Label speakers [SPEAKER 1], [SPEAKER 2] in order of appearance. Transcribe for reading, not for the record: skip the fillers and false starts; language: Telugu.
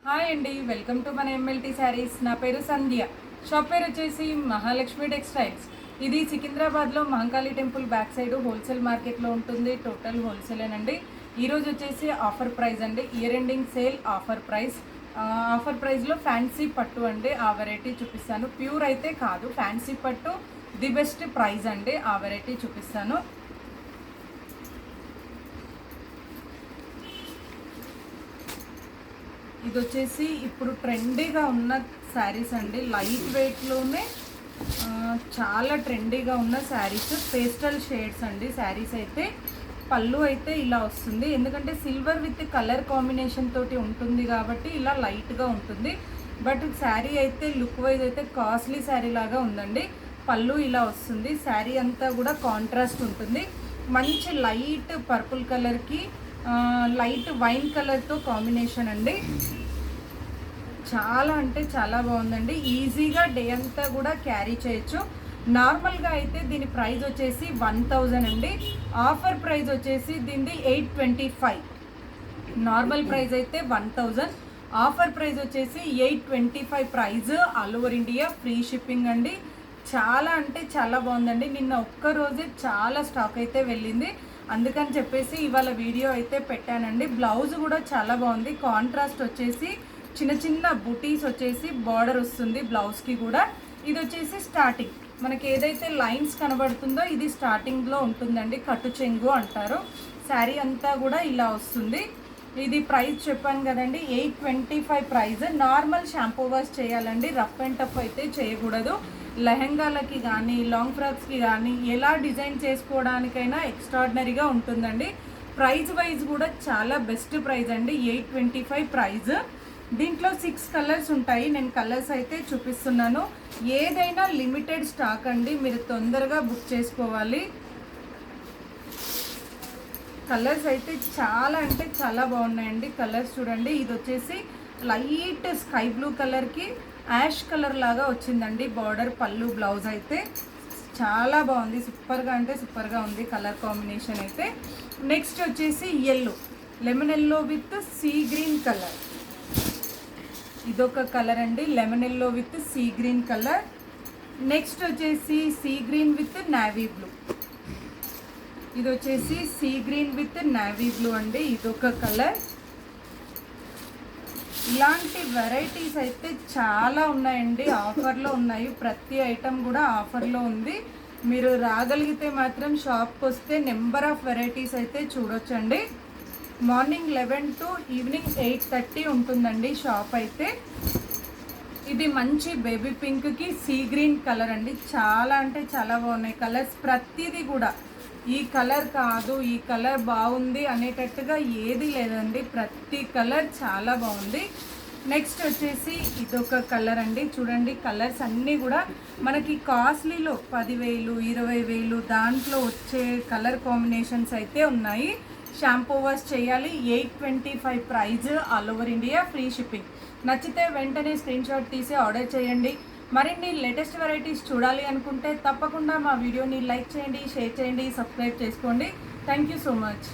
[SPEAKER 1] హాయ్ అండి, వెల్కమ్ టు మన ఎంఎల్టీ శారీస్. నా పేరు సంధ్య. షాప్ పేరు వచ్చేసి మహాలక్ష్మి టెక్స్టైల్స్. ఇది సికింద్రాబాద్లో Mahankali temple back side wholesale మార్కెట్లో ఉంటుంది. టోటల్ హోల్సేలేనండి. ఈరోజు వచ్చేసి ఆఫర్ ప్రైస్ అండి, year ending sale offer price. Offer ప్రైస్లో ఫ్యాన్సీ పట్టు అండి, ఆ వెరైటీ చూపిస్తాను. ప్యూర్ అయితే కాదు, ఫ్యాన్సీ పట్టు ది బెస్ట్ ప్రైస్ అండి, ఆ వెరైటీ చూపిస్తాను. ఇది వచ్చేసి ఇప్పుడు ట్రెండీగా ఉన్న శారీస్ అండి, లైట్ వెయిట్లోనే చాలా ట్రెండీగా ఉన్న శారీస్, పేస్టల్ షేడ్స్ అండి. శారీస్ అయితే పళ్ళు అయితే ఇలా వస్తుంది, ఎందుకంటే సిల్వర్ విత్ కలర్ కాంబినేషన్ తోటి ఉంటుంది కాబట్టి ఇలా లైట్గా ఉంటుంది. బట్ శారీ అయితే లుక్ వైజ్ అయితే కాస్ట్లీ శారీ లాగా ఉందండి. పళ్ళు ఇలా వస్తుంది, శారీ అంతా కూడా కాంట్రాస్ట్ ఉంటుంది. మంచి లైట్ పర్పుల్ కలర్కి లైట్ వైన్ కలర్తో కాంబినేషన్ అండి. చాలా అంటే చాలా బాగుందండి. ఈజీగా డే అంతా కూడా క్యారీ చేయొచ్చు. నార్మల్గా అయితే దీని ప్రైస్ వచ్చేసి 1000 అండి. ఆఫర్ ప్రైస్ వచ్చేసి దీనిది 825. నార్మల్ ప్రైస్ అయితే 1000, ఆఫర్ ప్రైస్ వచ్చేసి 825 price. All over India free shipping అండి. చాలా అంటే చాలా బాగుందండి. నిన్న ఒక్కరోజే చాలా స్టాక్ అయితే వెళ్ళింది, అందుకని చెప్పేసి ఇవాళ వీడియో అయితే పెట్టానండి. బ్లౌజ్ కూడా చాలా బాగుంది, కాంట్రాస్ట్ వచ్చేసి చిన్న చిన్న బుటీస్ వచ్చేసి బార్డర్ వస్తుంది బ్లౌజ్కి కూడా. ఇది వచ్చేసి స్టార్టింగ్ మనకి ఏదైతే లైన్స్ కనబడుతుందో ఇది స్టార్టింగ్లో ఉంటుందండి, కట్టు చెంగు అంటారు. శారీ అంతా కూడా ఇలా వస్తుంది. ఇది ప్రైస్ చెప్పాను కదండి, 825 ప్రైస్. నార్మల్ షాంపూ వాష్ చేయాలండి, రఫ్ అండ్ టఫ్ అయితే చేయకూడదు. లెహంగాలకి కానీ లాంగ్ ఫ్రాక్స్కి కానీ ఎలా డిజైన్ చేసుకోవడానికైనా ఎక్స్ట్రాడినరీగా ఉంటుందండి. ప్రైస్ వైజ్ కూడా చాలా బెస్ట్ ప్రైస్ అండి, 825 ప్రైస్. దీంట్లో 6 కలర్స్ ఉంటాయి, నేను కలర్స్ అయితే చూపిస్తున్నాను. ఏదైనా లిమిటెడ్ స్టాక్ అండి, మీరు తొందరగా బుక్ చేసుకోవాలి. కలర్స్ అయితే చాలా అంటే చాలా బాగున్నాయండి. కలర్స్ చూడండి, ఇది వచ్చేసి లైట్ స్కై బ్లూ కలర్కి యాష్ కలర్ లాగా వచ్చిందండి బార్డర్. పళ్ళు బ్లౌజ్ అయితే చాలా బాగుంది, సూపర్గా అంటే సూపర్గా ఉంది కలర్ కాంబినేషన్ అయితే. నెక్స్ట్ వచ్చేసి yellow, lemon yellow with sea green colour. ఇదొక కలర్ అండి, lemon yellow with sea green colour. Next వచ్చేసి sea green with navy blue. ఇది వచ్చేసి sea green with navy blue అండి, ఇదొక కలర్. ఇలాంటి వెరైటీస్ అయితే చాలా ఉన్నాయండి, ఆఫర్లో ఉన్నాయి. ప్రతి ఐటమ్ కూడా ఆఫర్లో ఉంది. మీరు రాగలిగితే మాత్రం షాప్కి వస్తే నెంబర్ ఆఫ్ వెరైటీస్ అయితే చూడొచ్చండి. మార్నింగ్ 11 to ఈవినింగ్ 8:30 ఉంటుందండి షాప్ అయితే. ఇది మంచి బేబీ పింక్కి సీ గ్రీన్ కలర్ అండి, చాలా అంటే చాలా బాగున్నాయి కలర్స్. ప్రతిదీ కూడా ఈ కలర్ కాదు, ఈ కలర్ బాగుంది అనేటట్టుగా ఏది లేదండి, ప్రతి కలర్ చాలా బాగుంది. నెక్స్ట్ వచ్చేసి ఇదొక కలర్ అండి, చూడండి కలర్స్ అన్నీ కూడా మనకి కాస్ట్లీలో 10,000 20,000 దాంట్లో వచ్చే కలర్ కాంబినేషన్స్ అయితే ఉన్నాయి. షాంపూ వాష్ చేయాలి, 825 price. All over India free shipping. నచ్చితే వెంటనే స్క్రీన్ షాట్ తీసి ఆర్డర్ చేయండి. మరిన్ని లేటెస్ట్ వెరైటీస్ చూడాలి అనుకుంటే తప్పకుండా మా వీడియోని లైక్ చేయండి, షేర్ చేయండి, సబ్స్క్రైబ్ చేసుకోండి. Thank you so much.